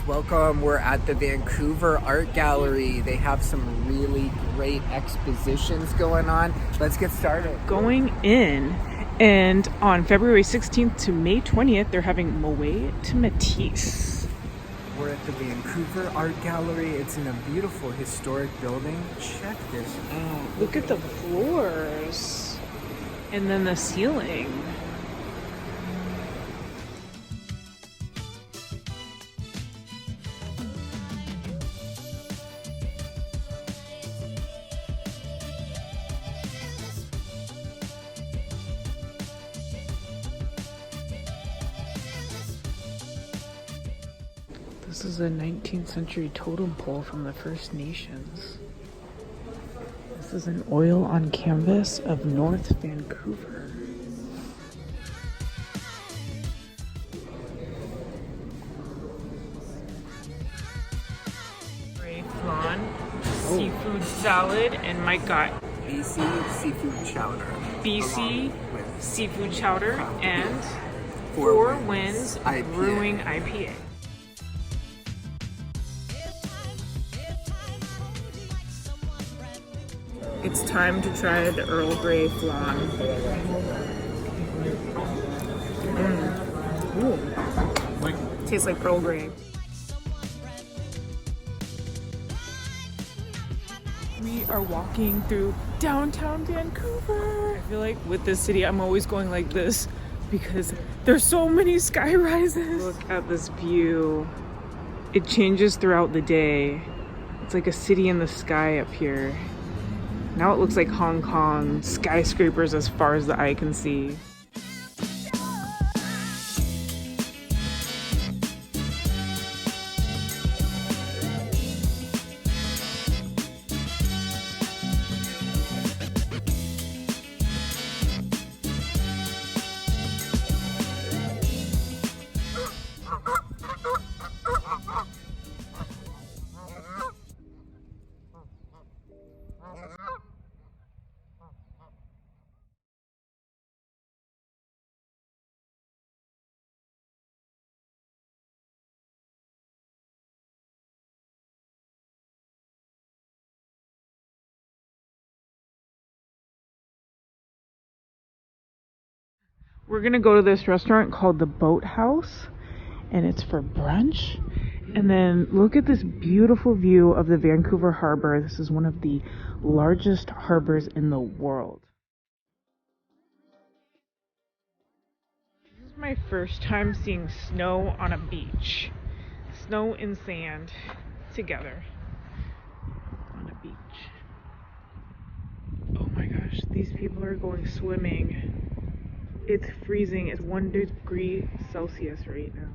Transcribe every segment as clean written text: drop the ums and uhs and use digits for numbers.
welcome. We're at the Vancouver Art Gallery. They have some really great expositions going on. Let's get started. Going in, and on February 16th to May 20th, they're having Moët to Matisse. We're at the Vancouver Art Gallery. It's in a beautiful historic building. Check this out. Look at the floors, and then the ceiling. This is a 19th century totem pole from the First Nations. This is an oil on canvas of North Vancouver. Gray flan, seafood salad, and Mike got BC seafood chowder. BC with seafood chowder and Four Winds IPA. Brewing IPA. It's time to try the Earl Grey flan. Ooh. Tastes like Earl Grey. We are walking through downtown Vancouver. I feel like with this city, I'm always going like this because there's so many sky rises. Look at this view. It changes throughout the day. It's like a city in the sky up here. Now it looks like Hong Kong, skyscrapers as far as the eye can see. We're gonna go to this restaurant called the Boathouse, and it's for brunch. And then look at this beautiful view of the Vancouver Harbor. This is one of the largest harbors in the world. This is my first time seeing snow on a beach. Snow and sand together on a beach. Oh my gosh, these people are going swimming. It's freezing. It's 1 degree Celsius right now.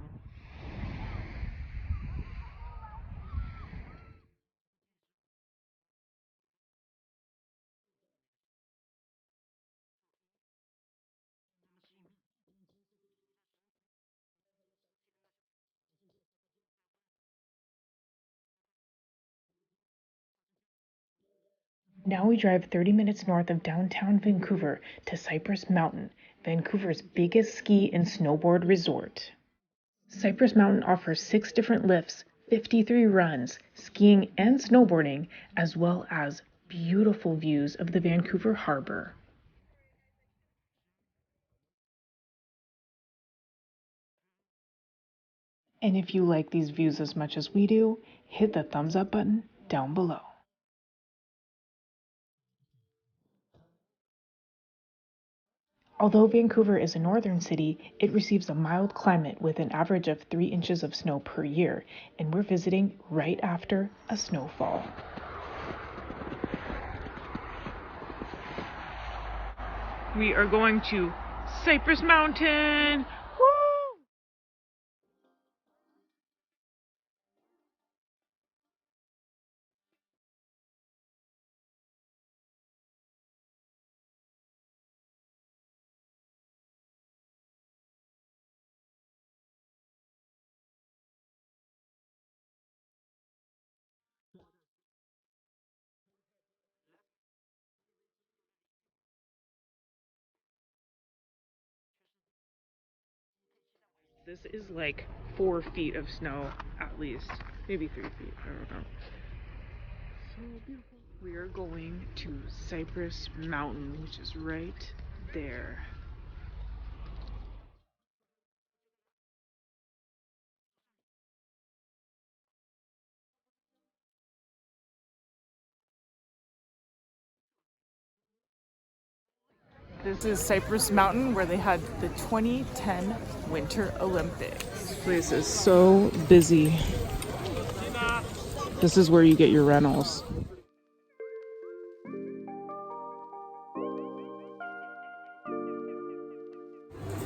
Now we drive 30 minutes north of downtown Vancouver to CYPRESS Mountain, Vancouver's biggest ski and snowboard resort. CYPRESS Mountain offers 6 different lifts, 53 runs, skiing and snowboarding, as well as beautiful views of the Vancouver Harbor. And if you like these views as much as we do, hit the thumbs up button down below. Although Vancouver is a northern city, it receives a mild climate with an average of 3 inches of snow per year, and we're visiting right after a snowfall. We are going to CYPRESS Mountain! This is like 4 feet of snow at least, maybe 3 feet, I don't know. So beautiful. We are going to CYPRESS Mountain, which is right there. This is CYPRESS Mountain, where they had the 2010 Winter Olympics. This place is so busy. This is where you get your rentals.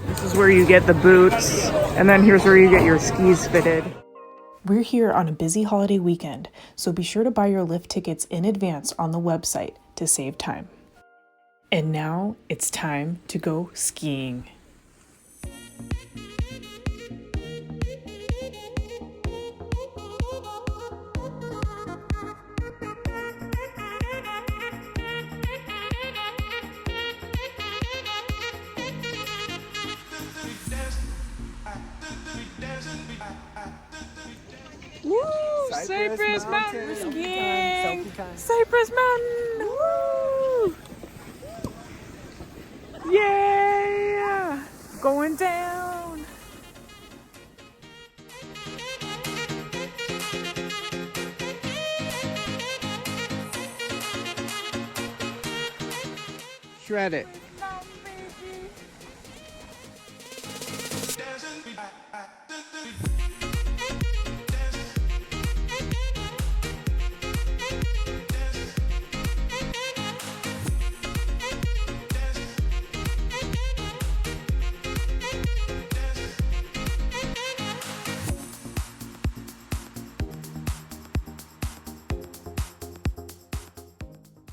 This is where you get the boots, and then here's where you get your skis fitted. We're here on a busy holiday weekend, so be sure to buy your lift tickets in advance on the website to save time. And now it's time to go skiing. Woo! CYPRESS Mountain skiing! CYPRESS Mountain! Woo! Yeah! Going down! Shred it.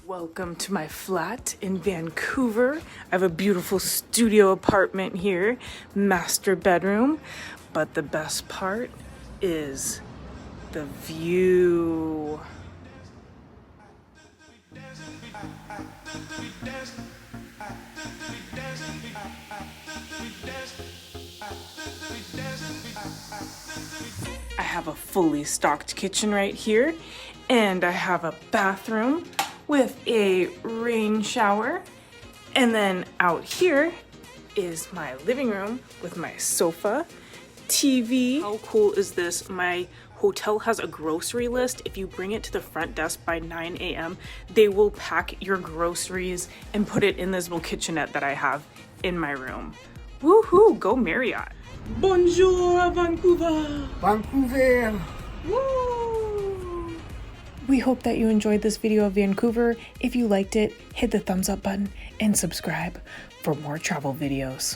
Welcome to my flat in Vancouver. I have a beautiful studio apartment here, master bedroom, but the best part is the view. I have a fully stocked kitchen right here, and I have a bathroom with a rain shower. And then out here is my living room with my sofa, TV. How cool is this? My hotel has a grocery list. If you bring it to the front desk by 9 a.m., they will pack your groceries and put it in this little kitchenette that I have in my room. Woohoo, go Marriott. Bonjour, Vancouver. Vancouver. Woo! We hope that you enjoyed this video of Vancouver. If you liked it, hit the thumbs up button and subscribe for more travel videos.